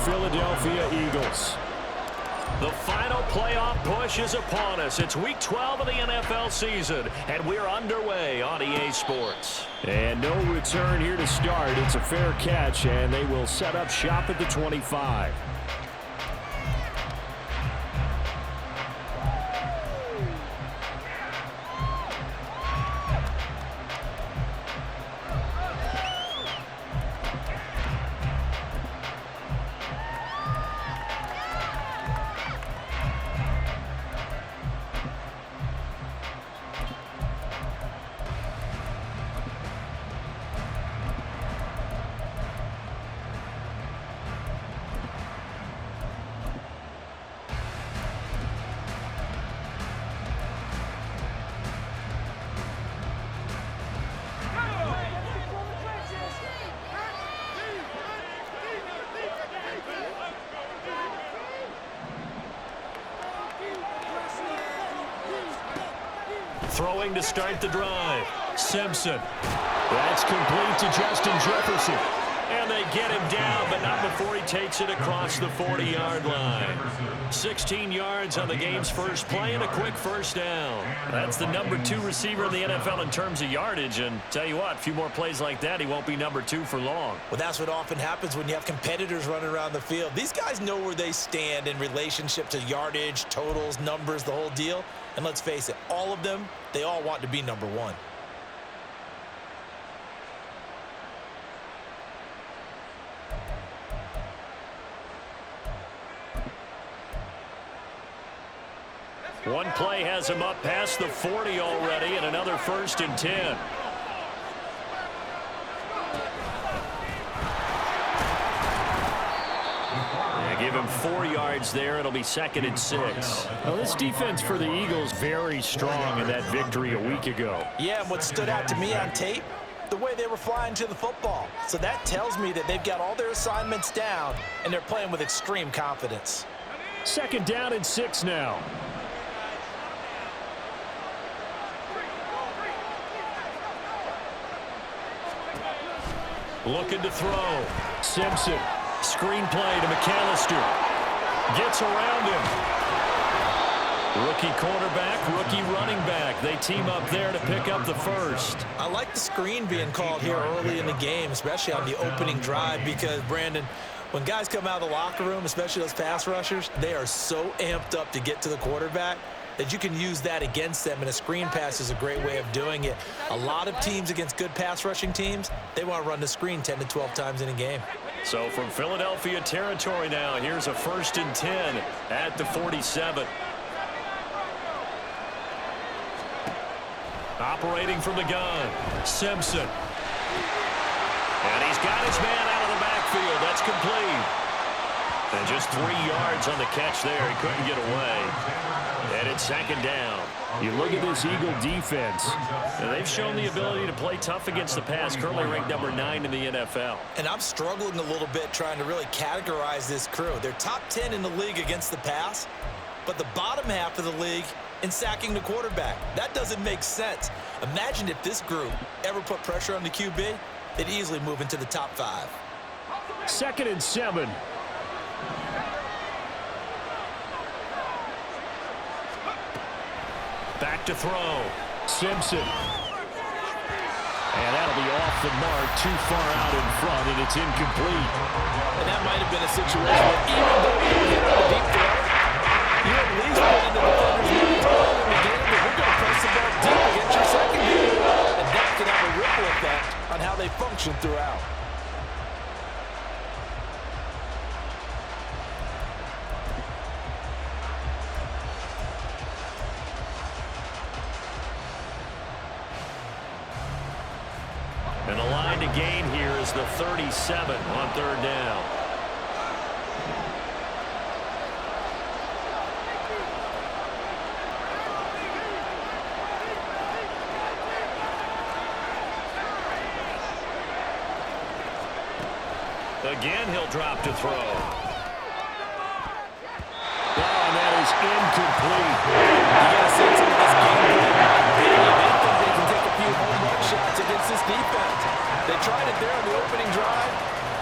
Philadelphia Eagles. The final playoff push is upon us. It's Week 12 of the NFL season, and we're underway on EA Sports. And no return here to start. It's a fair catch, and they will set up shop at the 25. Throwing to start the drive. Simpson. That's complete to Justin Jefferson. And they get him down, but not before he takes it across the 40-yard line. 16 yards on the game's first play and a quick first down. That's the number 2 receiver in the NFL in terms of yardage. And tell you what, a few more plays like that, he won't be number 2 for long. Well, that's what often happens when you have competitors running around the field. These guys know where they stand in relationship to yardage, totals, numbers, the whole deal. And let's face it, all of them, they all want to be number 1. One play has him up past the 40 already, and another 1st and 10. Give him 4 yards there. It'll be 2nd and 6. Well, this defense for the Eagles very strong in that victory a week ago. Yeah, and what stood out to me on tape, the way they were flying to the football. So that tells me that they've got all their assignments down, and they're playing with extreme confidence. 2nd down and 6 now. Looking to throw. Simpson. Screen play to McAllister. Gets around him. Rookie quarterback, rookie running back. They team up there to pick up the first. I like the screen being called here early in the game, especially on the opening drive, because, Brandon, when guys come out of the locker room, especially those pass rushers, they are so amped up to get to the quarterback that you can use that against them, and a screen pass is a great way of doing it. A lot of teams against good pass rushing teams, they want to run the screen 10 to 12 times in a game. So from Philadelphia territory now, here's a 1st and 10 at the 47. Operating from the gun, Simpson. And he's got his man out of the backfield. That's complete. And just 3 yards on the catch there. He couldn't get away. And it's 2nd down. You look at this Eagle defense. And they've shown the ability to play tough against the pass, currently ranked number 9 in the NFL. And I'm struggling a little bit trying to really categorize this crew. They're top 10 in the league against the pass, but the bottom half of the league in sacking the quarterback. That doesn't make sense. Imagine if this group ever put pressure on the QB, they'd easily move into the top 5. 2nd and 7. Back to throw. Simpson. And that'll be off the mark, too far out in front, and it's incomplete. And that might have been a situation where even though you hit on a deep throw, you at least put in the defender's mind early in the game that we're going to press the ball deep against your secondary. And that can have a ripple effect on how they function throughout. And the line to gain here is the 37 on 3rd down. Again, he'll drop to throw. Oh, and that is incomplete. You got to see some of this game. They think they can take a few home run shots against this defense. They tried it there on the opening drive,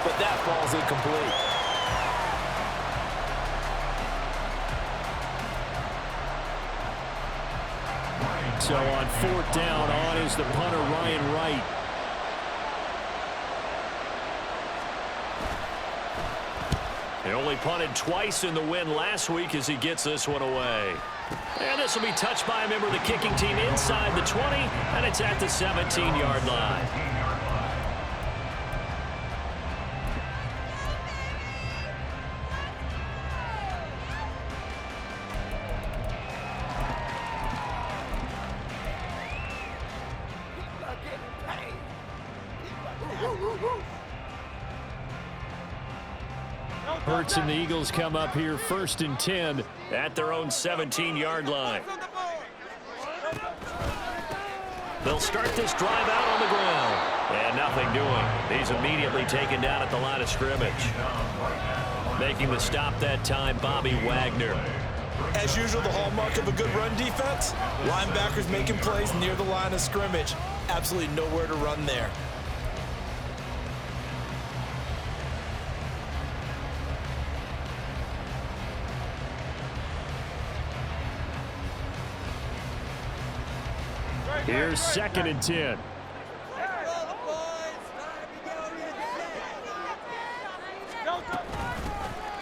but that ball's incomplete. So on 4th down, on is the punter, Ryan Wright. He only punted twice in the win last week as he gets this one away. And this will be touched by a member of the kicking team inside the 20, and it's at the 17-yard line. Hurts and the Eagles come up here 1st and 10 at their own 17-yard line. They'll start this drive out on the ground. And nothing doing. He's immediately taken down at the line of scrimmage. Making the stop that time, Bobby Wagner. As usual, the hallmark of a good run defense, linebackers making plays near the line of scrimmage. Absolutely nowhere to run there. Here's 2nd and 10.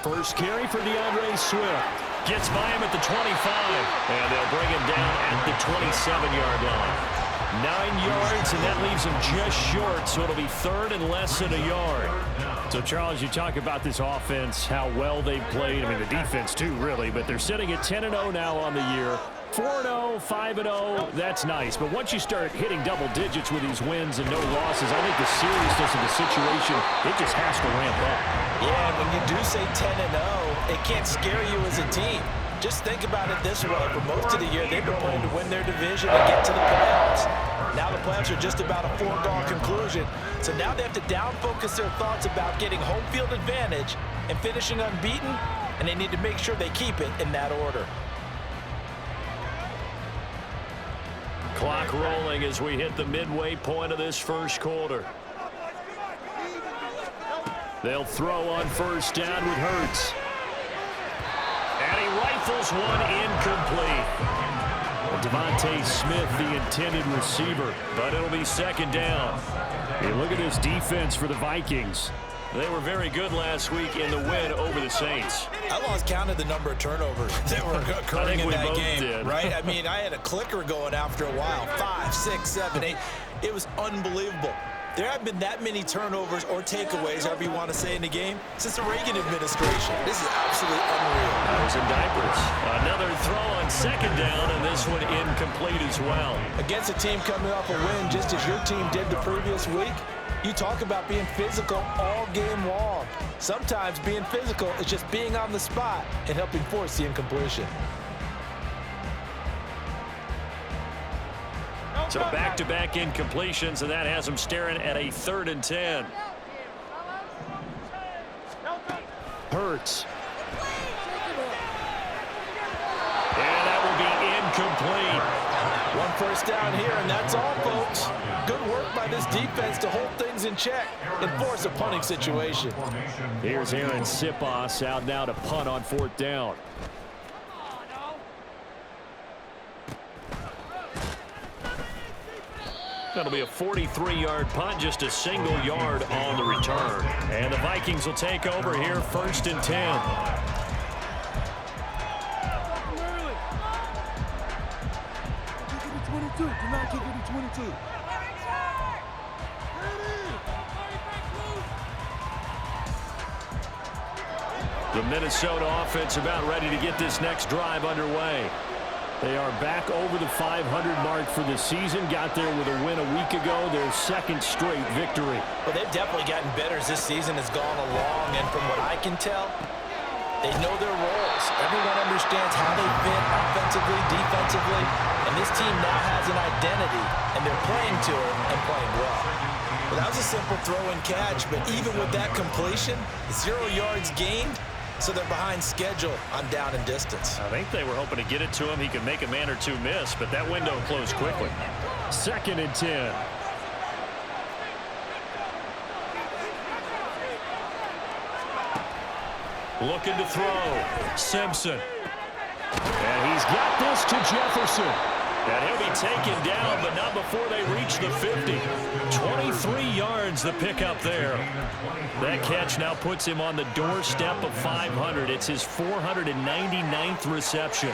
First carry for DeAndre Swift. Gets by him at the 25. And they'll bring him down at the 27-yard line. 9 yards, and that leaves him just short, so it'll be 3rd and less than a yard. So, Charles, you talk about this offense, how well they've played. I mean, the defense, too, really. But they're sitting at 10-0 now on the year. 4-0, 5-0, that's nice. But once you start hitting double digits with these wins and no losses, I think the seriousness of the situation, it just has to ramp up. Yeah, when you do say 10-0, it can't scare you as a team. Just think about it this way. For most of the year, they've been playing to win their division and get to the playoffs. Now the playoffs are just about a foregone conclusion. So now they have to down-focus their thoughts about getting home field advantage and finishing unbeaten, and they need to make sure they keep it in that order. Clock rolling as we hit the midway point of this first quarter. They'll throw on 1st down with Hurts. And he rifles one incomplete. Devontae Smith, the intended receiver, but it'll be 2nd down. Hey, look at this defense for the Vikings. They were very good last week in the win over the Saints. I lost count of the number of turnovers that were occurring in that game, right? I mean, I had a clicker going after a while. 5, 6, 7, 8. It was unbelievable. There haven't been that many turnovers or takeaways, however you want to say, in the game since the Reagan administration. This is absolutely unreal. I was in diapers. Another throw on 2nd down, and this one incomplete as well. Against a team coming off a win, just as your team did the previous week, you talk about being physical all game long. Sometimes being physical is just being on the spot and helping force the incompletion. So back-to-back incompletions, and that has them staring at a 3rd and 10. Hurts. And that will be incomplete. 1 first down here, and that's all, folks. Good work by this defense to hold things in check and force a punting situation. Here's Aaron Sipos out now to punt on 4th down. That'll be a 43-yard punt, just a single yard on the return. And the Vikings will take over here 1st and 10. Do not kick it to 22. The Minnesota offense about ready to get this next drive underway. They are back over the 500 mark for the season. Got there with a win a week ago. Their 2nd straight victory. Well, they've definitely gotten better as this season has gone along. And from what I can tell, they know their roles. Everyone understands how they fit offensively, defensively. And this team now has an identity. And they're playing to it and playing well. Well, that was a simple throw and catch. But even with that completion, 0 yards gained. So they're behind schedule on down and distance. I think they were hoping to get it to him. He could make a man or two miss, but that window closed quickly. 2nd and 10. Looking to throw. Simpson. And he's got this to Jefferson. And he'll be taken down, but not before they reach the 50. 23 yards the pickup there. That catch now puts him on the doorstep of 500. It's his 499th reception.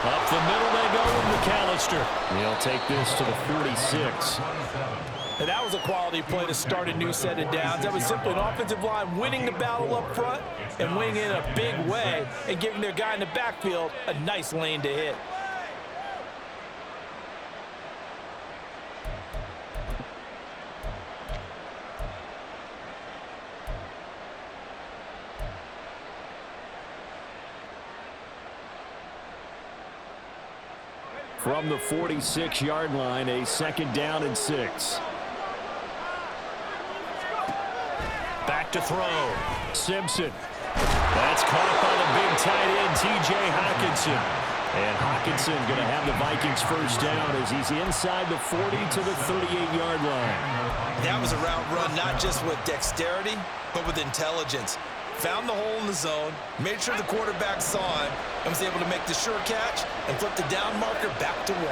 Up the middle they go with McAllister. He'll take this to the 46. And that was a quality play to start a new set of downs. That was simply an offensive line winning the battle up front and winning in a big way and giving their guy in the backfield a nice lane to hit. From the 46-yard line, a 2nd down and 6. Back to throw. Simpson. That's caught by the big tight end, T.J. Hockenson. And Hockenson going to have the Vikings first down as he's inside the 40 to the 38-yard line. That was a route run not just with dexterity, but with intelligence. Found the hole in the zone, made sure the quarterback saw him, and was able to make the sure catch and flip the down marker back to 1.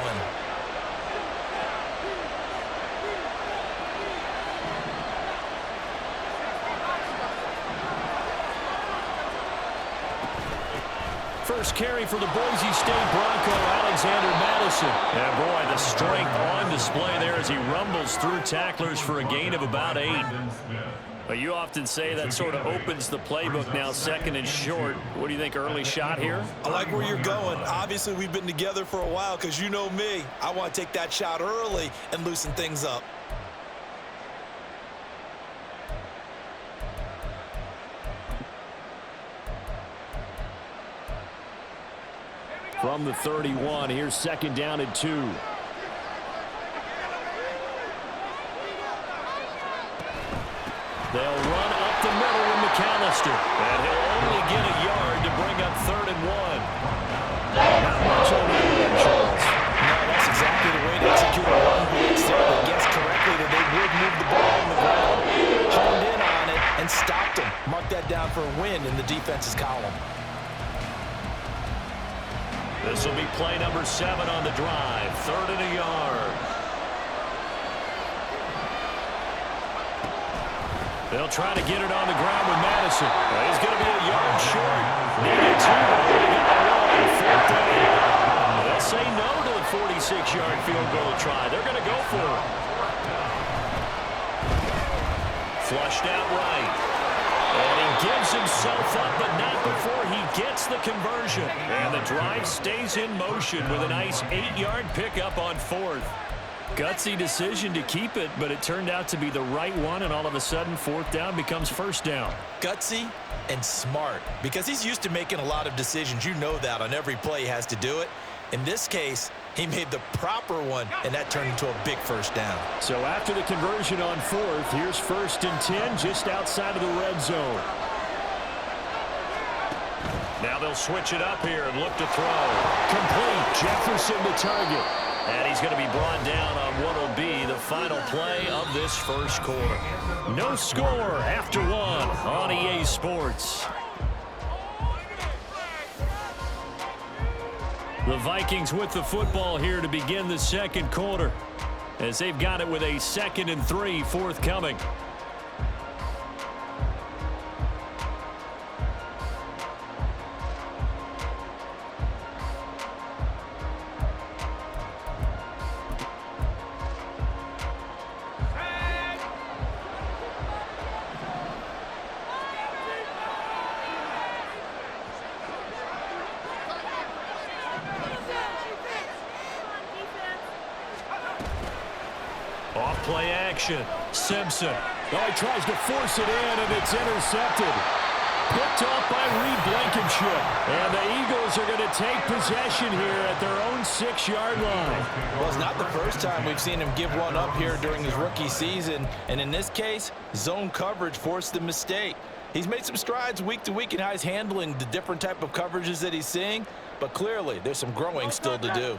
First carry for the Boise State Bronco, Alexander Madison. And boy, the strength on display there as he rumbles through tacklers for a gain of about 8. But you often say that sort of opens the playbook now, 2nd and short. What do you think, early shot here? I like where you're going. Obviously, we've been together for a while because you know me. I want to take that shot early and loosen things up. From the 31, here's 2nd down and 2. They'll run up the middle with McAllister. And he'll only get a yard to bring up 3rd and 1. Not much on the end, Charles. No, that's exactly the way to execute a run blitz there. They guessed correctly that they would move the ball on the ground, honed in on it, and stopped them. Mark that down for a win in the defense's column. This will be play number 7 on the drive. 3rd and a yard. They'll try to get it on the ground with Madison. He's going to be a yard short. Needed 2, but only got 1. 4th down. They'll say no to the 46-yard field goal try. They're going to go for it. Flushed out right. And he gives himself up, but not before he gets the conversion. And the drive stays in motion with a nice 8-yard pickup on 4th. Gutsy decision to keep it, but it turned out to be the right one, and all of a sudden 4th down becomes 1st down. Gutsy and smart, because he's used to making a lot of decisions. You know that on every play he has to do it. In this case, he made the proper one, and that turned into a big 1st down. So after the conversion on 4th, here's 1st and 10 just outside of the red zone. Now they'll switch it up here and look to throw. Complete. Jefferson to target. And he's going to be brought down on what will be the final play of this first quarter. No score after 1 on EA Sports. The Vikings with the football here to begin the 2nd quarter, as they've got it with a 2nd and 3 forthcoming. Play action. Simpson. Oh, he tries to force it in, and it's intercepted. Picked off by Reed Blankenship. And the Eagles are going to take possession here at their own 6-yard line. Well, it's not the first time we've seen him give one up here during his rookie season. And in this case, zone coverage forced the mistake. He's made some strides week to week in how he's handling the different type of coverages that he's seeing. But clearly, there's some growing still to do.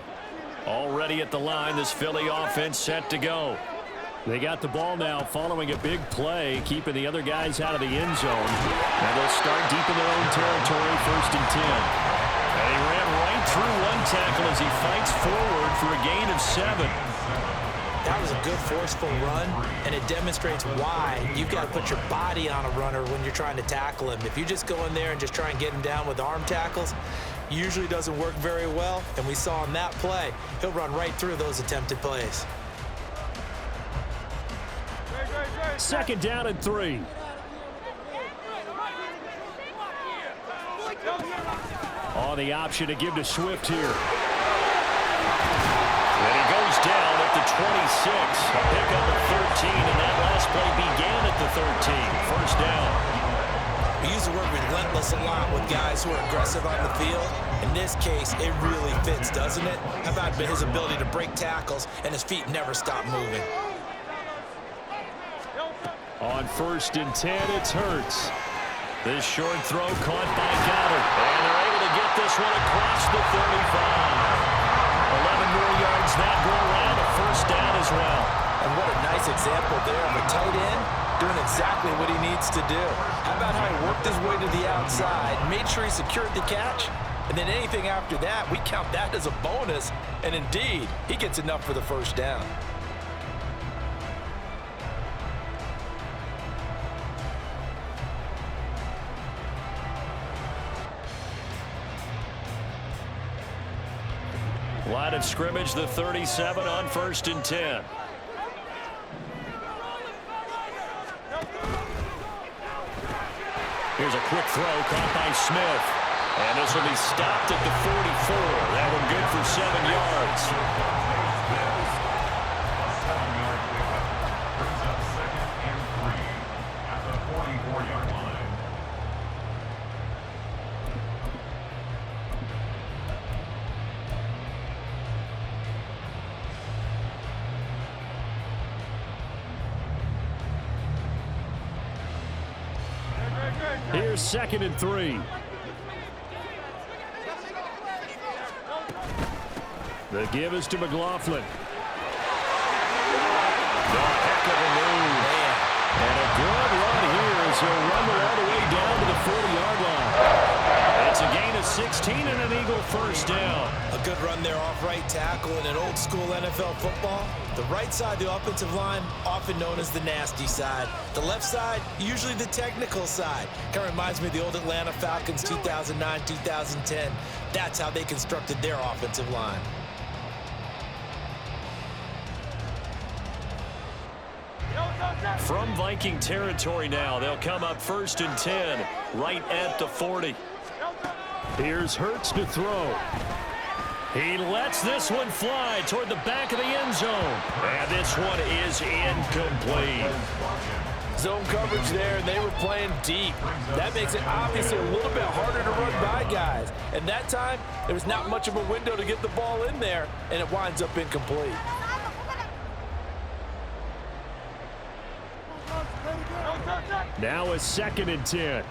Already at the line, this Philly offense set to go. They got the ball now following a big play, keeping the other guys out of the end zone. And they'll start deep in their own territory, 1st and 10. And he ran right through one tackle as he fights forward for a gain of 7. That was a good forceful run, and it demonstrates why you've got to put your body on a runner when you're trying to tackle him. If you just go in there and just try and get him down with arm tackles, usually doesn't work very well, and we saw on that play, he'll run right through those attempted plays. 2nd down and 3. On the option to give to Swift here. And he goes down at the 26. A pickup of 13, and that last play began at the 13. 1st down. We use the word relentless a lot with guys who are aggressive on the field. In this case, it really fits, doesn't it? How about his ability to break tackles and his feet never stop moving? On 1st and 10, it's Hurts. This short throw caught by Goddard. And they're able to get this one across the 35. 11 more yards that go around, a 1st down as well. And what a nice example there of a tight end doing exactly what he needs to do. How about how he worked his way to the outside, made sure he secured the catch, and then anything after that, we count that as a bonus. And indeed, he gets enough for the 1st down. Line of scrimmage, the 37 on 1st and 10. Here's a quick throw caught by Smith. And this will be stopped at the 44. That one good for 7 yards. Here's 2nd and 3. The give is to McLaughlin. The heck of a move. And a good run here as he'll run all the way down to the 40-yard line. It's a gain of 16 and an Eagle 1st down. A good run there off right tackle in an old school NFL football. The right side of the offensive line, often known as the nasty side. The left side, usually the technical side. Kind of reminds me of the old Atlanta Falcons 2009, 2010. That's how they constructed their offensive line. From Viking territory now, they'll come up 1st and 10, right at the 40. Here's Hurts to throw. He lets this one fly toward the back of the end zone. And this one is incomplete. Zone coverage there, and they were playing deep. That makes it obviously a little bit harder to run by guys. And that time, there was not much of a window to get the ball in there, and it winds up incomplete. Now a 2nd and 10.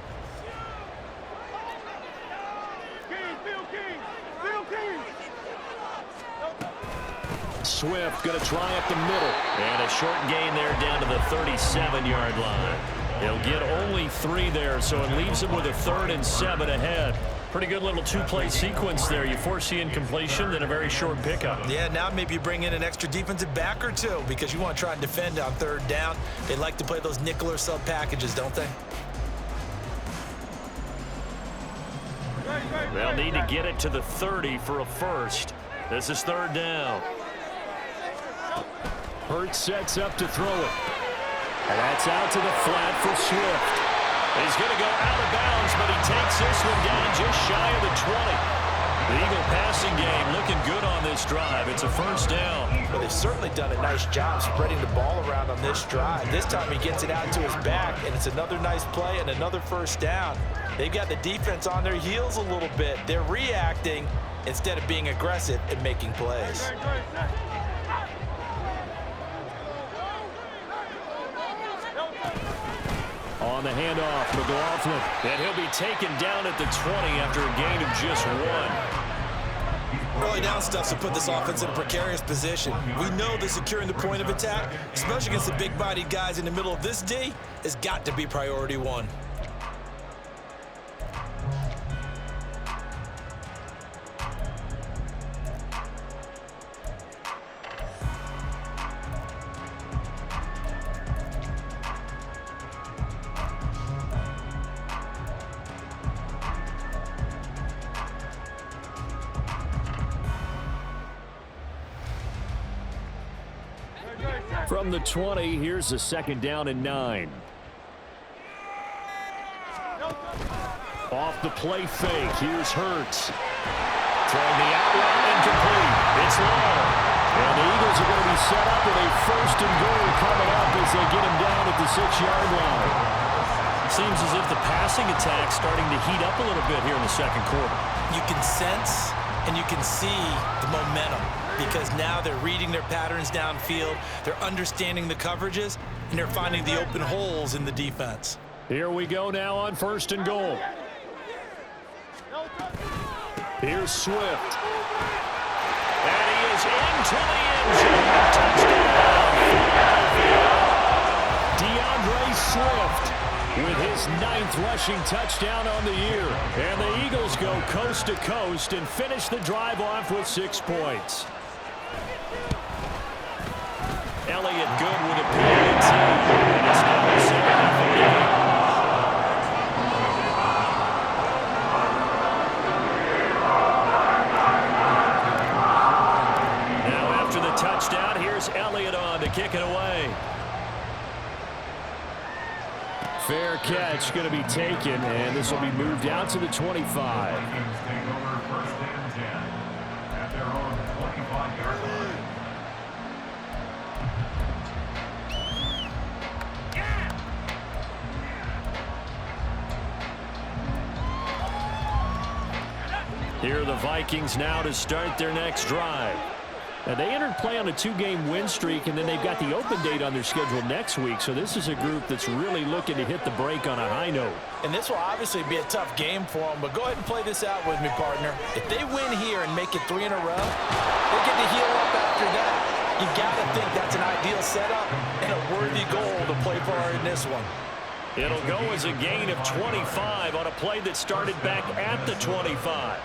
Swift going to try up the middle. And a short gain there down to the 37-yard line. He'll get only 3 there, so it leaves him with a 3rd and 7 ahead. Pretty good little 2-play sequence there. You force the incompletion, then a very short pickup. Yeah, now maybe you bring in an extra defensive back or two because you want to try and defend on 3rd down. They like to play those nickel or sub packages, don't they? They'll need to get it to the 30 for a 1st. This is 3rd down. Hurts sets up to throw it. And that's out to the flat for Swift. He's going to go out of bounds, but he takes this one down just shy of the 20. The Eagle passing game looking good on this drive. It's a first down. Well, they've certainly done a nice job spreading the ball around on this drive. This time he gets it out to his back, and it's another nice play and another first down. They've got the defense on their heels a little bit. They're reacting instead of being aggressive and making plays. On the handoff, McLaughlin. And he'll be taken down at the 20 after a gain of just 1. Early down stuff to put this offense in a precarious position. We know that securing the point of attack, especially against the big-bodied guys in the middle of this D, has got to be priority one. From the 20, here's a 2nd down and 9. Off the play fake, here's Hurts. Throwing the out route incomplete. It's low. And the Eagles are going to be set up with a 1st and goal coming up as they get him down at the 6-yard line. Seems as if the passing attack's starting to heat up a little bit here in the 2nd quarter. You can sense and you can see the momentum, because now they're reading their patterns downfield, they're understanding the coverages, and they're finding the open holes in the defense. Here we go now on 1st and goal. Here's Swift. And he is into the end zone. Touchdown. DeAndre Swift with his 9th rushing touchdown on the year. And the Eagles go coast to coast and finish the drive off with 6 points. Elliott good with a PAT. And it's now the 2nd half of the game. Now after the touchdown, here's Elliott on to kick it away. Fair catch going to be taken, and this will be moved out to the 25. Here are the Vikings now to start their next drive. Now, they entered play on a 2-game win streak, and then they've got the open date on their schedule next week. So this is a group that's really looking to hit the break on a high note. And this will obviously be a tough game for them, but go ahead and play this out with me, partner. If they win here and make it 3 in a row, they get to heal up after that. You got to think that's an ideal setup and a worthy goal to play for in this one. It'll go as a gain of 25 on a play that started back at the 25.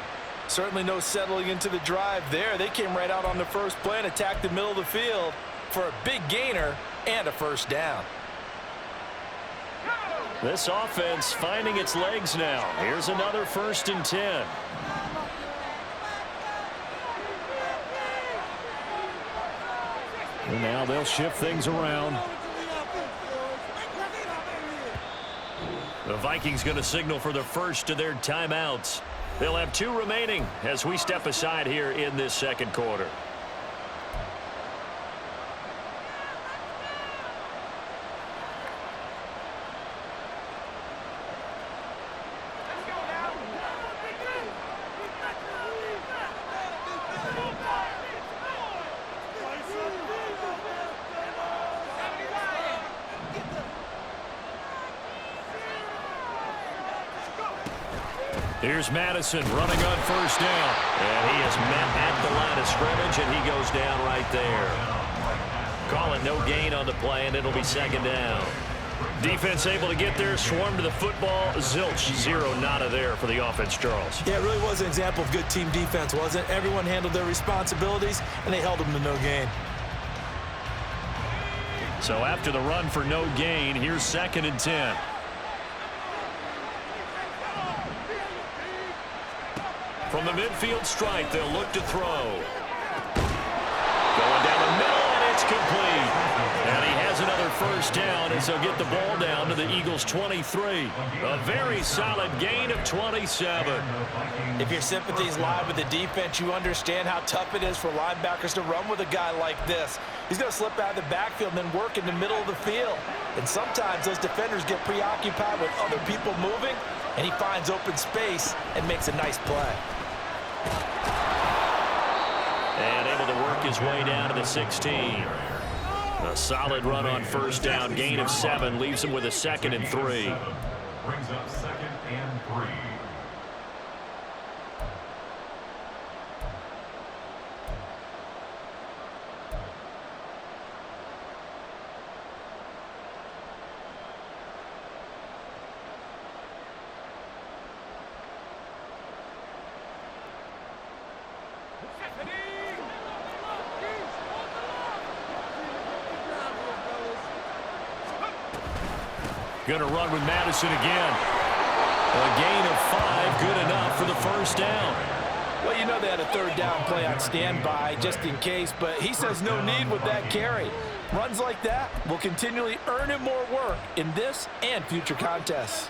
Certainly no settling into the drive there. They came right out on the first play and attacked the middle of the field for a big gainer and a first down. This offense finding its legs now. Here's another 1st and 10. And now they'll shift things around. The Vikings going to signal for the first of their timeouts. They'll have 2 remaining as we step aside here in this 2nd quarter. Here's Madison running on 1st down. And he is met at the line of scrimmage, and he goes down right there. Call it no gain on the play, and it'll be 2nd down. Defense able to get there, swarm to the football. Zilch, 0 nada there for the offense, Charles. Yeah, it really was an example of good team defense, wasn't it? Everyone handled their responsibilities, and they held them to no gain. So after the run for no gain, here's 2nd and 10. From the midfield stripe, they'll look to throw. Going down the middle, and it's complete. And he has another 1st first down as they'll get the ball down to the Eagles' 23. A very solid gain of 27. If your sympathies lie with the defense, you understand how tough it is for linebackers to run with a guy like this. He's going to slip out of the backfield and then work in the middle of the field. And sometimes those defenders get preoccupied with other people moving, and he finds open space and makes a nice play. And able to work his way down to the 16. A solid run on first down, gain of 7, leaves him with a 2nd and 3. Brings up 2nd and 3. Going to run with Madison again. A gain of 5, good enough for the first down. Well, you know they had a 3rd down play on standby just in case, but he says no need with that carry. Runs like that will continually earn him more work in this and future contests.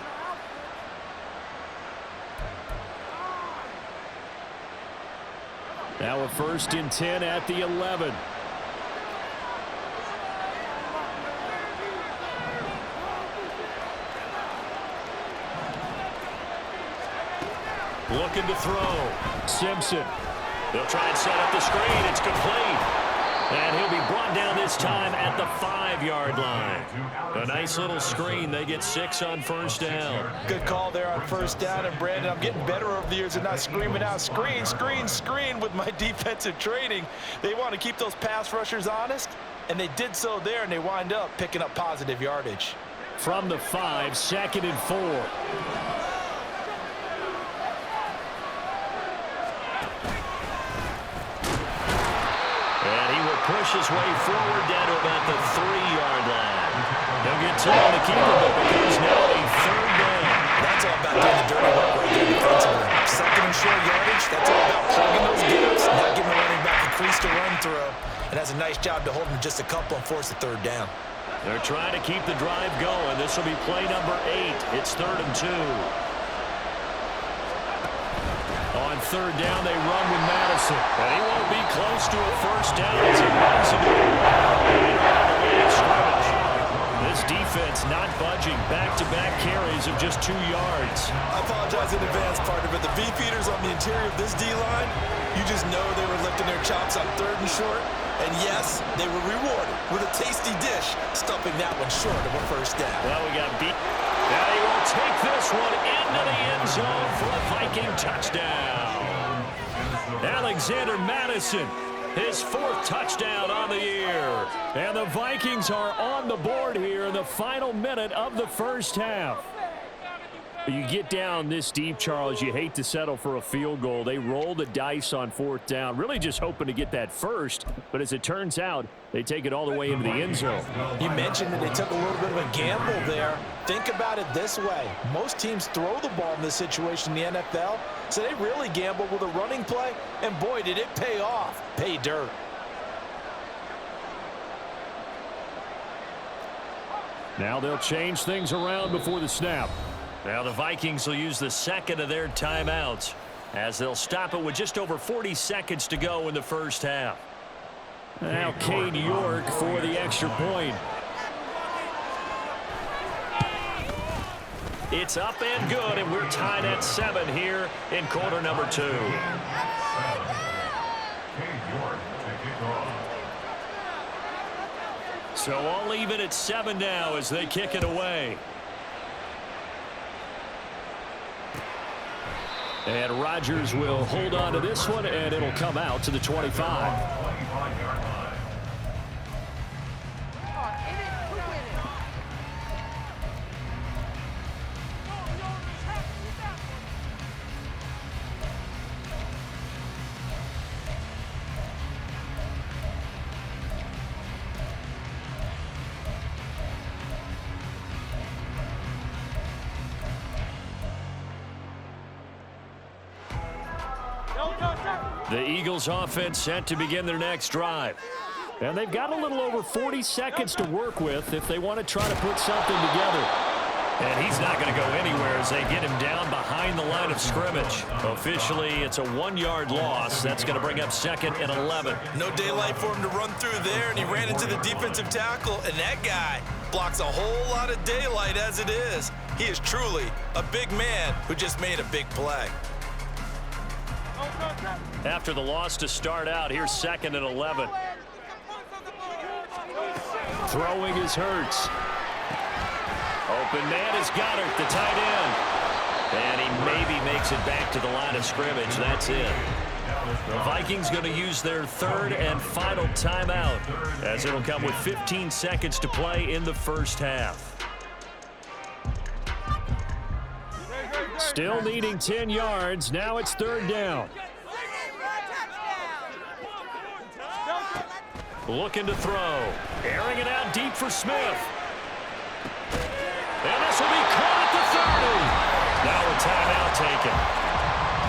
Now a 1st and 10 at the 11. Looking to throw. Simpson. They'll try and set up the screen. It's complete. And he'll be brought down this time at the 5-yard line. A nice little screen. They get 6 on first down. Good call there on first down. And, Brandon, I'm getting better over the years and not screaming out screen, screen, screen with my defensive training. They want to keep those pass rushers honest, and they did so there, and they wind up picking up positive yardage. From the 5, 2nd and 4. Push his way forward down to about the 3-yard line. They'll get time to keep it, but becomes now a 3rd down. That's all about doing the dirty work right there defensively. 2nd and short yardage, that's all about plugging those gaps, not giving the running back a crease to run through. And that's a nice job to hold him just a couple and force the 3rd down. They're trying to keep the drive going. This will be play number 8. It's 3rd and 2. On 3rd down, they run with Madison. And he won't be close to a first down as he runs into a scrimmage. This defense not budging. Back-to-back carries of just 2 yards. I apologize in advance, partner, but the beefeaters on the interior of this D-line, you just know they were lifting their chops on 3rd and short. And yes, they were rewarded with a tasty dish, stuffing that one short of a first down. Well, we got beat. Now he will take this one into the end zone for a Viking touchdown. Alexander Madison, his 4th touchdown on the year. And the Vikings are on the board here in the final minute of the first half. You get down this deep, Charles, you hate to settle for a field goal. They roll the dice on 4th down, really just hoping to get that first. But as it turns out, they take it all the way into the end zone. You mentioned that they took a little bit of a gamble there. Think about it this way. Most teams throw the ball in this situation in the NFL, so they really gamble with a running play, and boy, did it pay off. Pay dirt. Now they'll change things around before the snap. Now the Vikings will use the 2nd of their timeouts as they'll stop it with just over 40 seconds to go in the first half. Now Cade York for the extra point. It's up and good, and we're tied at 7 here in quarter number 2. So all even at 7 now as they kick it away. And Rodgers will hold on to this one, and it'll come out to the 25. The Eagles offense set to begin their next drive. And they've got a little over 40 seconds to work with if they want to try to put something together. And he's not going to go anywhere as they get him down behind the line of scrimmage. Officially, it's a 1-yard loss. That's going to bring up 2nd and 11. No daylight for him to run through there, and he ran into the defensive tackle, and that guy blocks a whole lot of daylight as it is. He is truly a big man who just made a big play. After the loss to start out, here's 2nd and 11. Throwing is Hurts. Open man is Goddard, the tight end. And he maybe makes it back to the line of scrimmage. That's it. The Vikings going to use their 3rd and final timeout, as it'll come with 15 seconds to play in the first half. Still needing 10 yards. Now it's 3rd down. Looking to throw. Airing it out deep for Smith. And this will be caught at the 30. Now a timeout taken.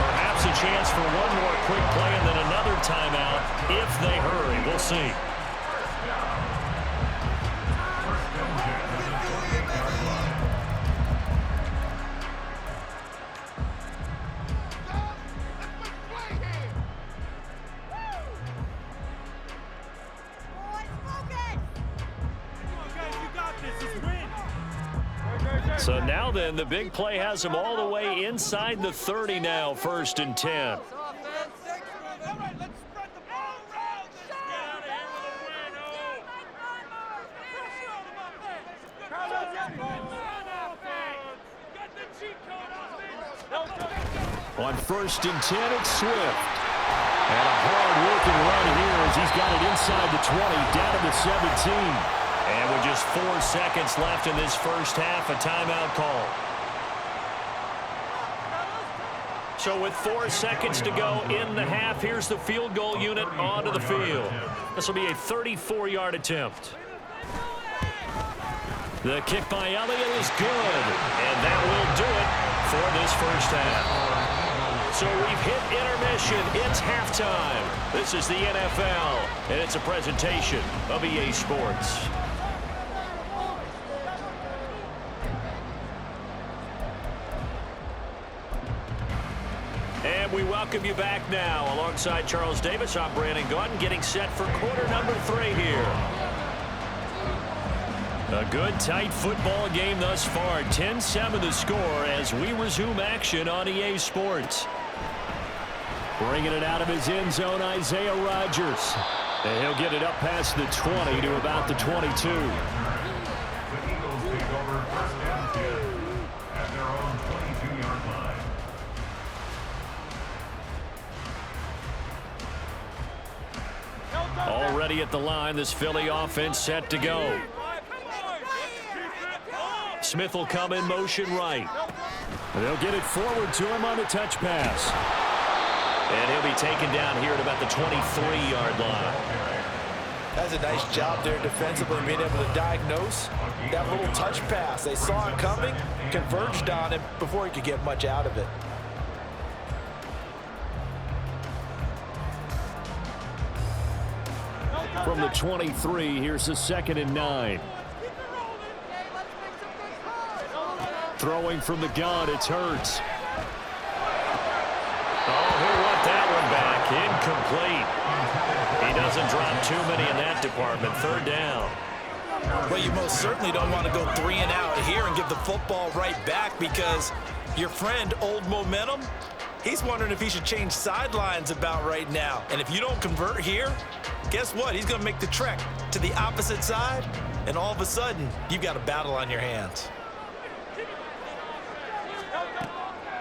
Perhaps a chance for one more quick play and then another timeout if they hurry. We'll see. So now then, the big play has them all the way inside the 30 now, 1st and 10. On 1st and 10, it's Swift. And a hard-working run here as he's got it inside the 20, down to the 17. And with just 4 seconds left in this first half, a timeout call. So with 4 seconds to go in the half, here's the field goal unit onto the field. This will be a 34-yard attempt. The kick by Elliott is good, and that will do it for this first half. So we've hit intermission. It's halftime. This is the NFL, and it's a presentation of EA Sports. And we welcome you back now. Alongside Charles Davis, I'm Brandon Gaudin, getting set for quarter number 3 here. A good, tight football game thus far. 10-7 the score as we resume action on EA Sports. Bringing it out of his end zone, Isaiah Rodgers. And he'll get it up past the 20 to about the 22. The Eagles take over 1st and 10 at their own 22-yard line. Already at the line, this Philly offense set to go. Smith will come in motion right. They'll get it forward to him on the touch pass. And he'll be taken down here at about the 23-yard line. That's a nice job there defensively, being able to diagnose that little touch pass. They saw it coming, converged on him before he could get much out of it. From the 23, here's the 2nd and 9. Throwing from the gun, it's Hurts. Oh, he'll want that one back. Incomplete. He doesn't drop too many in that department. 3rd down. Well, you most certainly don't want to go 3 and out here and give the football right back, because your friend, Old Momentum, he's wondering if he should change sidelines about right now. And if you don't convert here, guess what? He's going to make the trek to the opposite side, and all of a sudden, you've got a battle on your hands.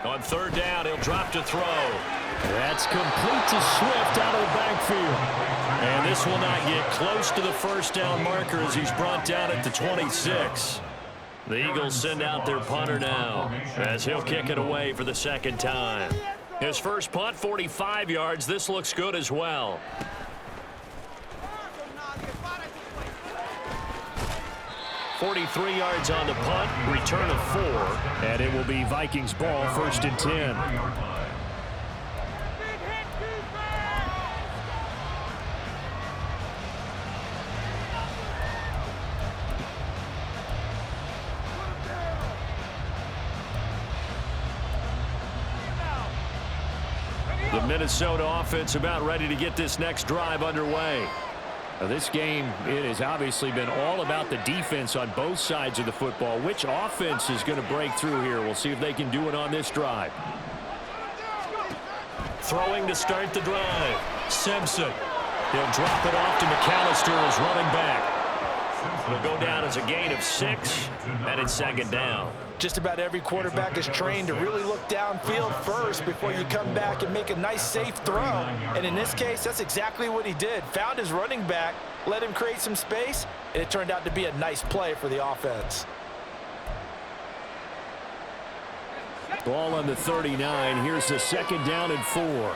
On 3rd down, he'll drop to throw. That's complete to Swift out of the backfield. And this will not get close to the 1st down marker as he's brought down at the 26. The Eagles send out their punter now as he'll kick it away for the 2nd time. His first punt, 45 yards. This looks good as well. $43 yards on the punt, return of 4. And it will be Vikings ball, 1st and 10. The Minnesota offense about ready to get this next drive underway. Now, this game, it has obviously been all about the defense on both sides of the football. Which offense is going to break through here? We'll see if they can do it on this drive. Throwing to start the drive. Simpson. He'll drop it off to McAllister as running back. It'll go down as a gain of 6, and it's second down. Just about every quarterback is trained to really look downfield first before you come back and make a nice, safe throw. And in this case, that's exactly what he did. Found his running back, let him create some space, and it turned out to be a nice play for the offense. Ball on the 39. Here's the second down and 4.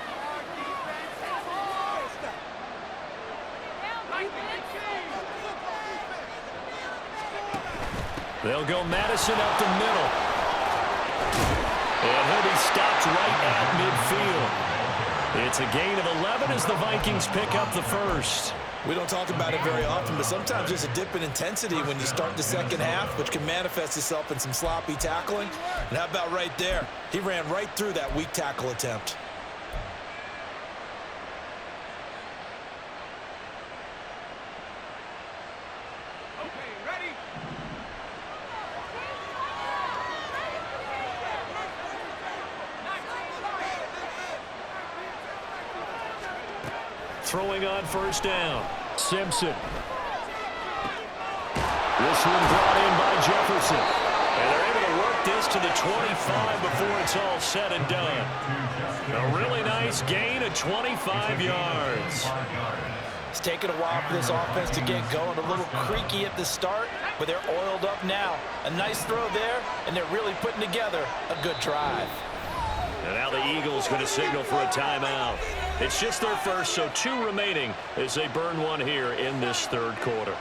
They'll go Madison up the middle. And he'll be stopped right at midfield. It's a gain of 11 as the Vikings pick up the first. We don't talk about it very often, but sometimes there's a dip in intensity when you start the second half, which can manifest itself in some sloppy tackling. And how about right there? He ran right through that weak tackle attempt. Throwing on first down. Simpson. This one brought in by Jefferson. And they're able to work this to the 25 before it's all said and done. A really nice gain of 25 yards. It's taken a while for this offense to get going. A little creaky at the start, but they're oiled up now. A nice throw there, and they're really putting together a good drive. And now the Eagles going to signal for a timeout. It's just their first, so 2 remaining as they burn one here in this third quarter.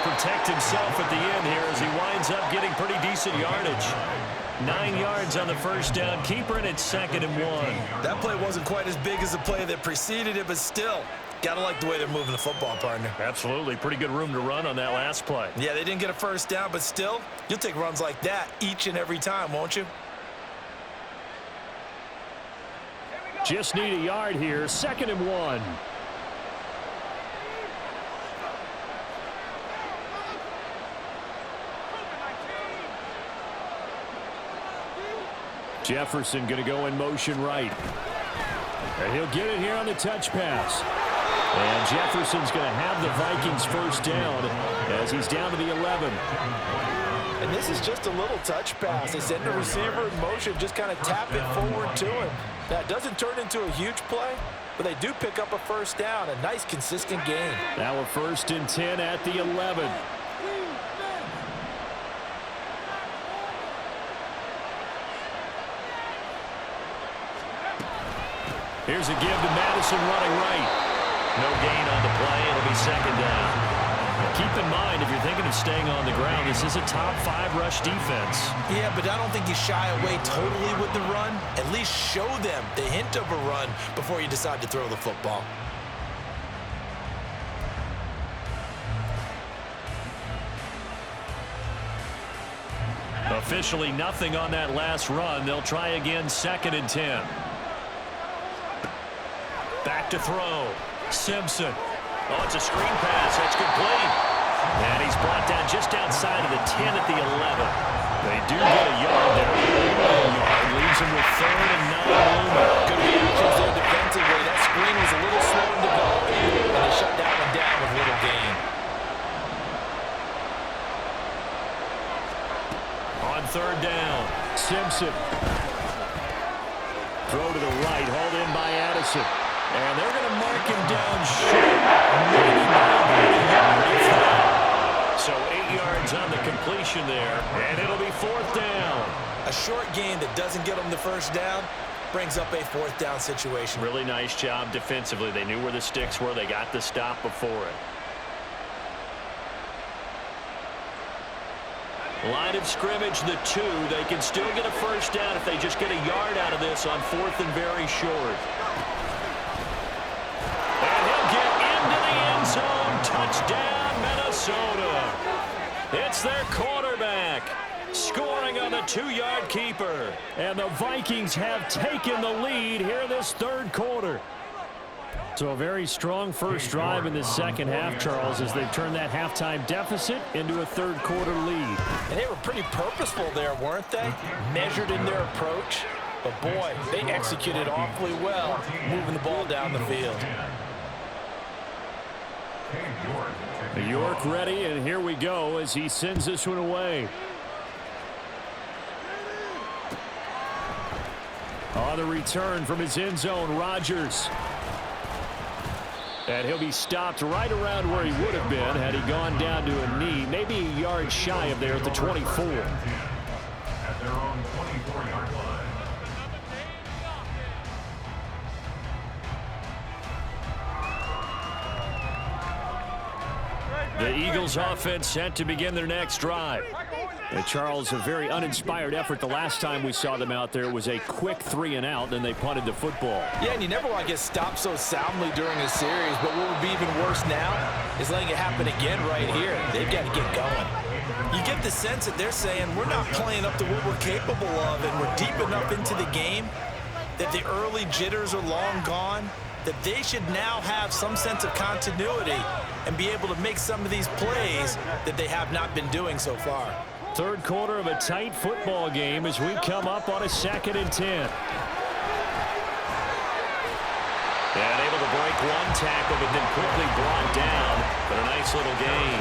Protect himself at the end here as he winds up getting pretty decent yardage. 9 yards on the first down. Keeper in at 2nd and 1. That play wasn't quite as big as the play that preceded it, but still, gotta like the way they're moving the football, partner. Absolutely. Pretty good room to run on that last play. Yeah, they didn't get a first down, but still, you'll take runs like that each and every time, won't you? Just need a yard here. 2nd and 1. Jefferson going to go in motion right. And he'll get it here on the touch pass. And Jefferson's going to have the Vikings first down as he's down to the 11. And this is just a little touch pass. They send the receiver in motion, just kind of tap it forward to him. Now, it doesn't turn into a huge play, but they do pick up a first down. A nice, consistent gain. Now we're 1st and 10 at the 11. Here's a give to Madison running right. No gain on the play. It'll be 2nd down. Keep in mind, if you're thinking of staying on the ground, this is a top 5 rush defense. Yeah, but I don't think you shy away totally with the run. At least show them the hint of a run before you decide to throw the football. Officially nothing on that last run. They'll try again 2nd and 10. Back to throw. Simpson. Oh, it's a screen pass. That's complete. And he's brought down just outside of the 10 at the 11. They do get a yard there. Leaves him with 3rd and 9. Good reactions there defensively. That screen was a little slow in developing, and they shut that one down with little gain. On 3rd down. Simpson. Throw to the right, hauled in by Addison. And they're going to mark him down short. So 8 yards on the completion there, and it'll be 4th down. A short gain that doesn't get them the first down, brings up a 4th down situation. Really nice job defensively. They knew where the sticks were. They got the stop before it. Line of scrimmage, the 2. They can still get a first down if they just get a yard out of this on 4th and very short. And he'll get into the end zone. Touchdown, Minnesota. It's their quarterback scoring on the 2-yard keeper. And the Vikings have taken the lead here in this 3rd quarter. So a very strong first drive in the second half, Charles, as they've turned that halftime deficit into a 3rd quarter lead. And they were pretty purposeful there, weren't they? Measured in their approach. But, boy, they executed awfully well, moving the ball down the field. York ready, and here we go as he sends this one away. On the return from his end zone, Rodgers. And he'll be stopped right around where he would have been had he gone down to a knee, maybe a yard shy of there at the 24. At their own 24-yard line. The Eagles offense set to begin their next drive. And Charles, a very uninspired effort. The last time we saw them out there, it was a quick 3-and-out, then they punted the football. Yeah, and you never want to get stopped so soundly during a series, but what would be even worse now is letting it happen again right here. They've got to get going. You get the sense that they're saying we're not playing up to what we're capable of, and we're deep enough into the game that the early jitters are long gone, that they should now have some sense of continuity and be able to make some of these plays that they have not been doing so far. 3rd quarter of a tight football game as we come up on a 2nd and 10. And able to break one tackle, but then quickly brought down. But a nice little gain.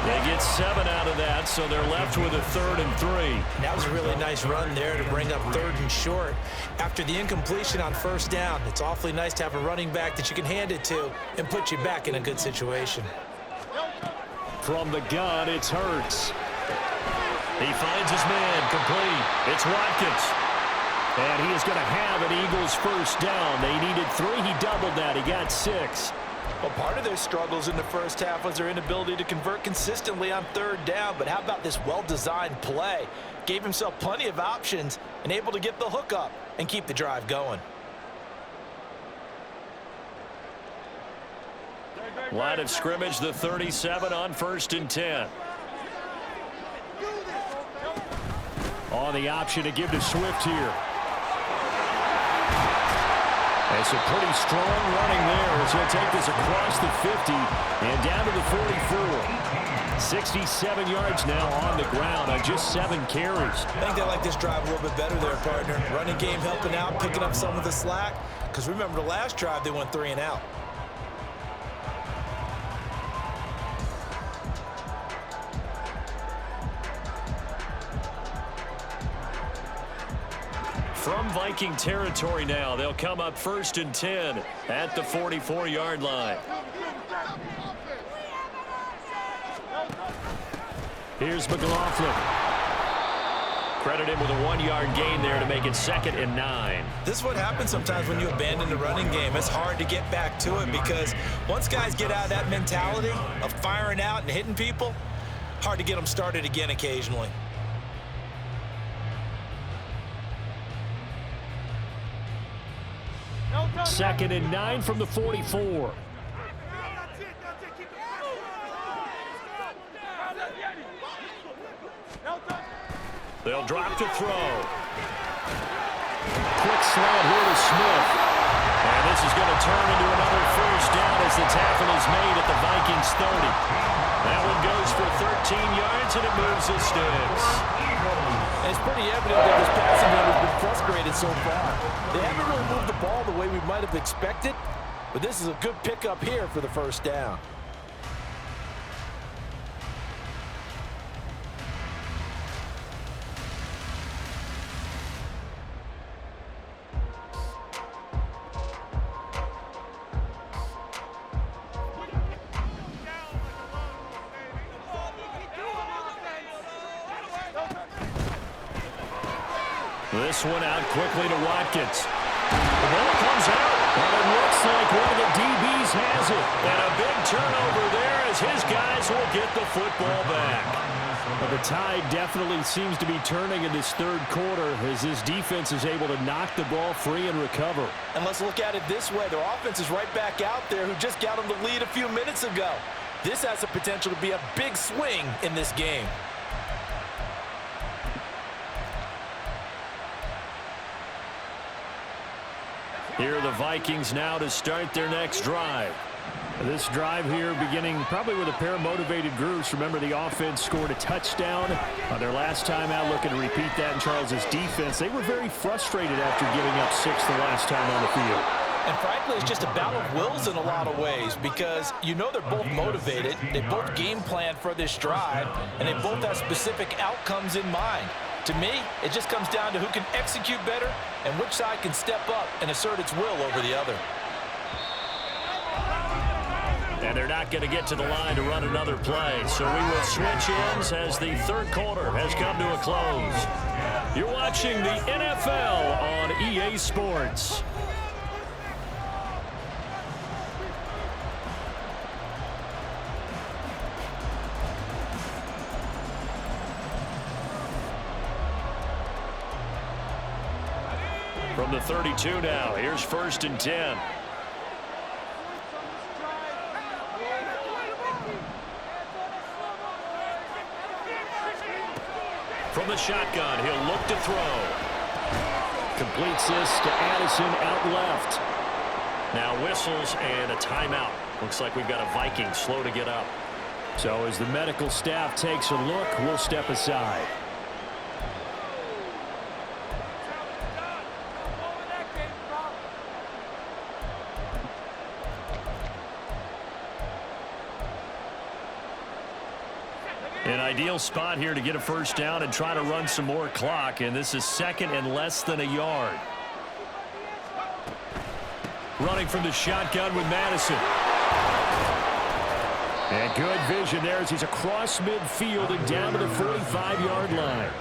They get 7 out of that, so they're left with a 3rd and 3. That was a really nice run there to bring up 3rd and short. After the incompletion on 1st down, it's awfully nice to have a running back that you can hand it to and put you back in a good situation. From the gun, it's Hurts. He finds his man complete. It's Watkins. And he is going to have an Eagles first down. They needed 3. He doubled that. He got 6. Well, part of their struggles in the first half was their inability to convert consistently on 3rd down. But how about this well-designed play? Gave himself plenty of options and able to get the hook up and keep the drive going. Line of scrimmage, the 37 on 1st and 10. On the option to give to Swift here. It's a pretty strong running there as he'll take this across the 50 and down to the 44. 67 yards now on the ground on just 7 carries. I think they like this drive a little bit better there, partner. Running game helping out, picking up some of the slack. Because remember the last drive, they went 3-and-out. From Viking territory now, they'll come up 1st and 10 at the 44-yard line. Here's McLaughlin. Credit him with a 1-yard gain there to make it 2nd and 9. This is what happens sometimes when you abandon the running game. It's hard to get back to it because once guys get out of that mentality of firing out and hitting people, hard to get them started again occasionally. Second and 9 from the 44. They'll drop to throw. Quick slant here to Smith. And this is going to turn into another first down as the tackle is made at the Vikings 30. That one goes for 13 yards, and it moves the sticks. It's pretty evident that this passing game has been frustrated so far. They haven't really moved the ball the way we might have expected, but this is a good pickup here for the first down. This one out quickly to Watkins. The ball comes out, and it looks like one of the DBs has it. And a big turnover there as his guys will get the football back. But the tide definitely seems to be turning in this third quarter as this defense is able to knock the ball free and recover. And let's look at it this way. Their offense is right back out there who just got them the lead a few minutes ago. This has the potential to be a big swing in this game. Here are the Vikings now to start their next drive. This drive here beginning probably with a pair of motivated groups. Remember, the offense scored a touchdown on their last time out, looking to repeat that in Charles's defense. They were very frustrated after giving up 6 the last time on the field. And frankly, it's just a battle of wills in a lot of ways because you know they're both motivated. They both game plan for this drive, and they both have specific outcomes in mind. To me, it just comes down to who can execute better and which side can step up and assert its will over the other. And they're not going to get to the line to run another play. So we will switch ends as the third quarter has come to a close. You're watching the NFL on EA Sports. From the 32 now, here's 1st and 10. From the shotgun, he'll look to throw. Completes this to Addison out left. Now whistles and a timeout. Looks like we've got a Viking slow to get up. So as the medical staff takes a look, we'll step aside. An ideal spot here to get a first down and try to run some more clock, and this is 2nd and less than a yard. Running from the shotgun with Madison. And good vision there as he's across midfield and down to the 45-yard line.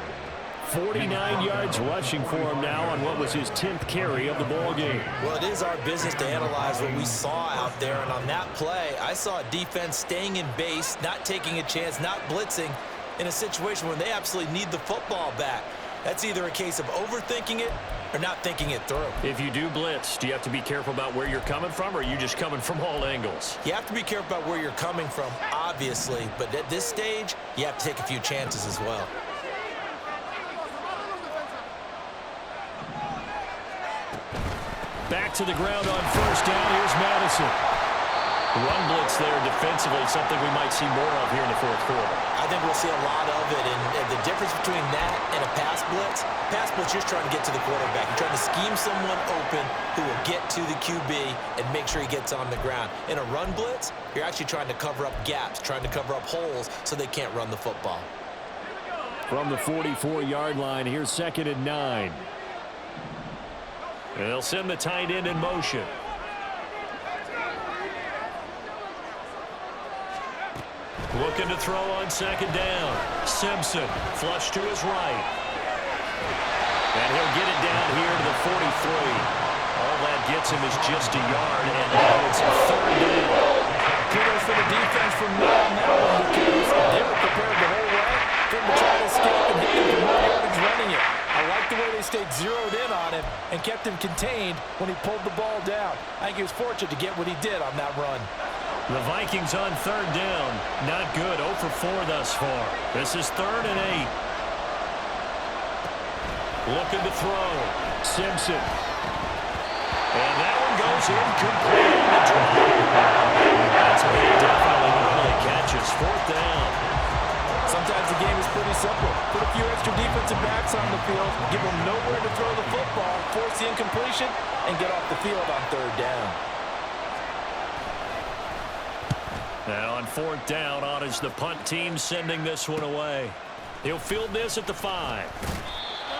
49 yards rushing for him now on what was his 10th carry of the ball game. Well, it is our business to analyze what we saw out there, and on that play, I saw a defense staying in base, not taking a chance, not blitzing in a situation where they absolutely need the football back. That's either a case of overthinking it or not thinking it through. If you do blitz, do you have to be careful about where you're coming from, or are you just coming from all angles? You have to be careful about where you're coming from, obviously, but at this stage, you have to take a few chances as well. Back to the ground on first down. Here's Madison. Run blitz there defensively, something we might see more of here in the fourth quarter. I think we'll see a lot of it, and the difference between that and a pass blitz, you're trying to get to the quarterback. You're trying to scheme someone open who will get to the QB and make sure he gets on the ground. In a run blitz, you're actually trying to cover up gaps, trying to cover up holes so they can't run the football. From the 44-yard line, here's 2nd and 9. And they'll send the tight end in motion. Looking to throw on 2nd down. Simpson, flush to his right. And he'll get it down here to the 43. All that gets him is just a yard, and now it's a 3rd down. Kudos for the defense from me on that one because they were prepared the whole way for him to try to escape and hit him for more yardage running it. I like the way they stayed zeroed in on him and kept him contained when he pulled the ball down. I think he was fortunate to get what he did on that run. The Vikings on 3rd down. Not good. 0 for 4 thus far. This is 3rd and 8. Looking to throw. Simpson. And that one goes incomplete on the drive. That's definitely early catches. 4th down. Sometimes the game is pretty simple. Put a few extra defensive backs on the field, give them nowhere to throw the football, force the incompletion, and get off the field on 3rd down. Now on 4th down, on is the punt team sending this one away. He'll field this at the 5.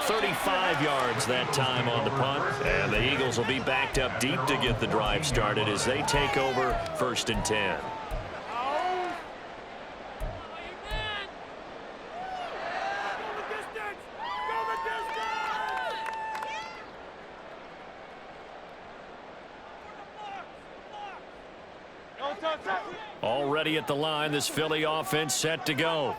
35 yards that time on the punt. And the Eagles will be backed up deep to get the drive started as they take over 1st and 10. ready at the line. This Philly offense set to go.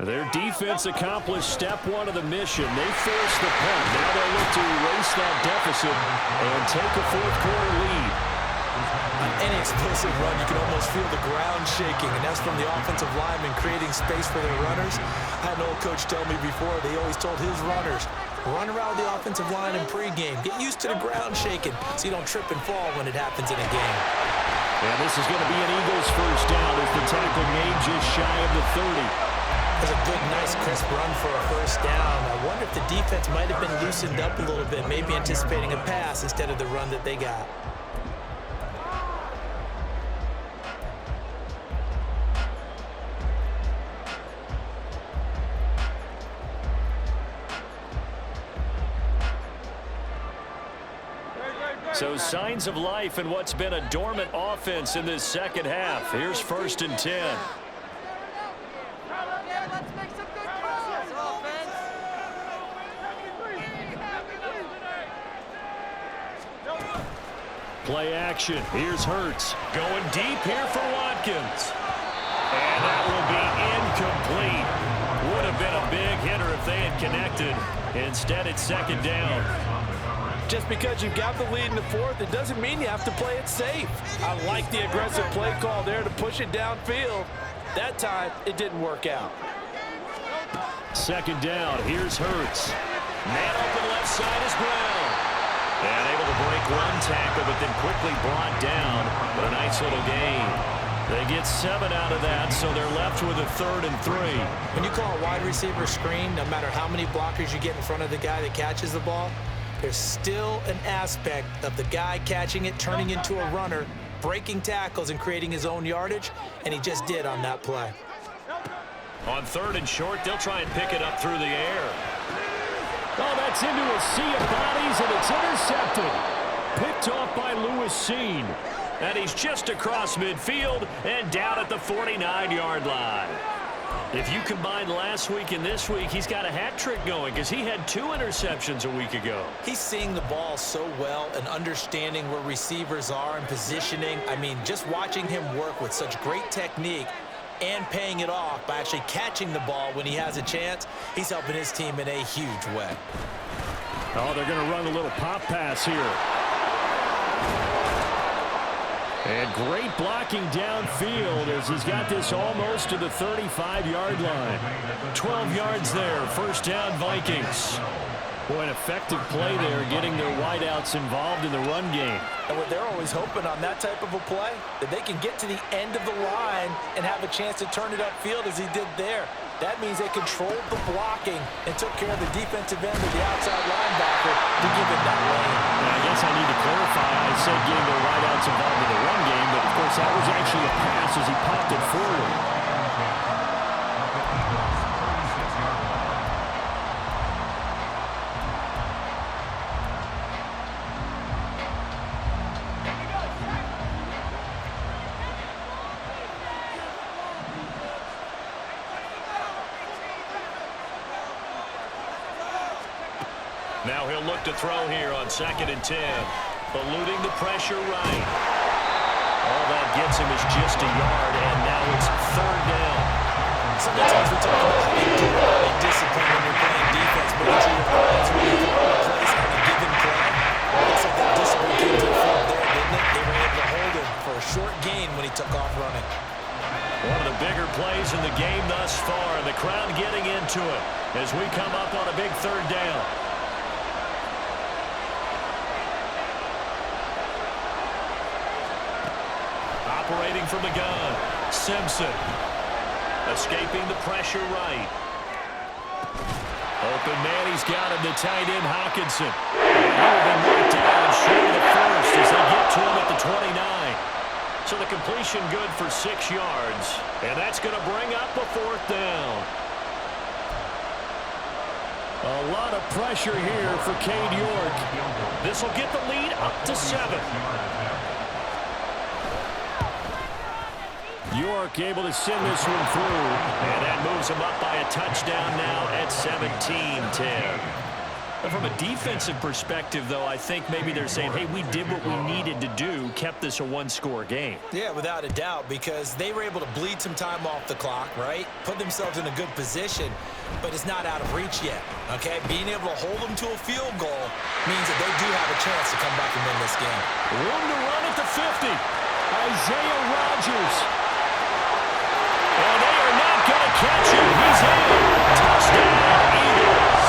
Their defense accomplished step one of the mission. They forced the punt. Now they'll look to erase that deficit and take a fourth-quarter lead. On any explosive run, you can almost feel the ground shaking, and that's from the offensive linemen creating space for their runners. I had an old coach tell me before, they always told his runners, run around the offensive line in pregame. Get used to the ground shaking so you don't trip and fall when it happens in a game. And this is going to be an Eagles first down as the tackle made just shy of the 30. That's a good, nice, crisp run for a first down. I wonder if the defense might have been loosened up a little bit, maybe anticipating a pass instead of the run that they got. So signs of life in what's been a dormant offense in this second half. Here's 1st and 10. Play action. Here's Hurts. Going deep here for Watkins. And that will be incomplete. Would have been a big hitter if they had connected. Instead, it's 2nd down. Just because you've got the lead in the fourth, it doesn't mean you have to play it safe. I like the aggressive play call there to push it downfield. That time, it didn't work out. 2nd down. Here's Hurts. Man open left side is Brown. And able to break one tackle, but then quickly brought down. But a nice little gain. They get 7 out of that, so they're left with a 3rd and 3. When you call a wide receiver screen, no matter how many blockers you get in front of the guy that catches the ball, there's still an aspect of the guy catching it, turning into a runner, breaking tackles and creating his own yardage, and he just did on that play. On 3rd and short, they'll try and pick it up through the air. Oh, that's into a sea of bodies, and it's intercepted. Picked off by Lewis Seen. And he's just across midfield and down at the 49-yard line. If you combine last week and this week, he's got a hat trick going because he had 2 interceptions a week ago. He's seeing the ball so well and understanding where receivers are and positioning. I mean, just watching him work with such great technique and paying it off by actually catching the ball when he has a chance, he's helping his team in a huge way. Oh, they're going to run a little pop pass here. And great blocking downfield as he's got this almost to the 35-yard line. 12 yards there, 1st down Vikings. Boy, an effective play there, getting their wideouts involved in the run game. And what they're always hoping on that type of a play, that they can get to the end of the line and have a chance to turn it upfield as he did there. That means they controlled the blocking and took care of the defensive end of the outside linebacker to give it that lane. And I guess I need to clarify. I said getting their wideouts involved in the run game, but of course that was actually a pass as he popped it forward. Now he'll look to throw here on 2nd and 10. Eluding the pressure right. All that gets him is just a yard, and now it's 3rd down. Sometimes we talk about being disciplined when you're playing defense, but it's your eyes when you throw a place on a given play. Looks like that discipline came to the field there, didn't it? They were able to hold him for a short gain when he took off running. One of the bigger plays in the game thus far, and the crowd getting into it as we come up on a big 3rd down. Operating from the gun, Simpson. Escaping the pressure right. Open man, he's got him, the tight end Hawkinson. And he will be knocked down short of the 1st as they get to him at the 29. So the completion good for 6 yards. And that's going to bring up a 4th down. A lot of pressure here for Cade York. This will get the lead up to 7. York able to send this one through, and that moves him up by a touchdown now at 17-10. From a defensive perspective, though, I think maybe they're saying, hey, we did what we needed to do, kept this a one-score game. Yeah, without a doubt, because they were able to bleed some time off the clock, right? Put themselves in a good position, but it's not out of reach yet, okay? Being able to hold them to a field goal means that they do have a chance to come back and win this game. Room to run at the 50. Isaiah Rodgers. And they are not going to catch him. He's in. Touchdown, Eagles.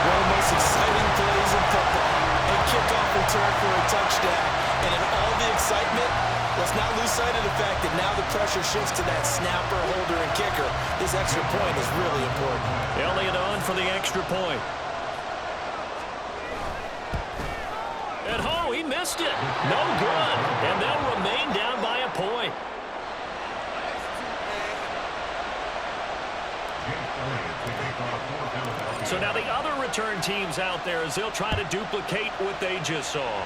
One of the most exciting plays in football. A kickoff return for a touchdown. And in all the excitement, let's not lose sight of the fact that now the pressure shifts to that snapper, holder, and kicker. This extra point is really important. Elliott on for the extra point. And he missed it. No good. And they'll remain down by a point. So now the other return teams out there as they'll try to duplicate what they just saw.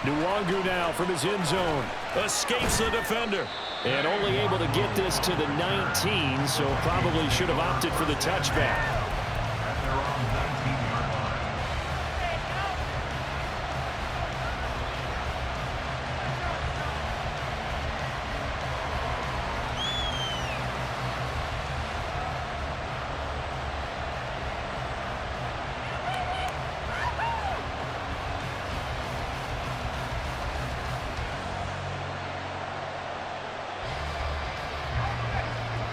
Nwangu now from his end zone. Escapes the defender. And only able to get this to the 19, so probably should have opted for the touchback.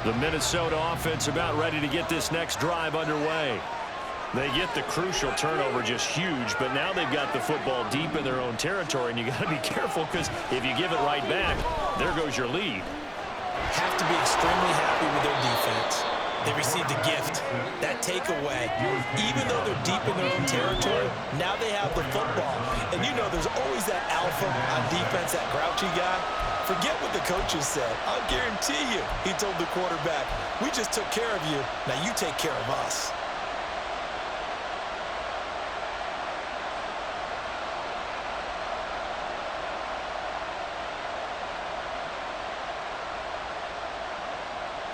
The Minnesota offense about ready to get this next drive underway. They get the crucial turnover, just huge, but now they've got the football deep in their own territory, and you got to be careful because if you give it right back, there goes your lead. Have to be extremely happy with their defense. They received a gift, that takeaway. Even though they're deep in their own territory, now they have the football. And you know there's always that alpha on defense, that grouchy guy. Forget what the coaches said. I'll guarantee you, he told the quarterback, we just took care of you. Now you take care of us.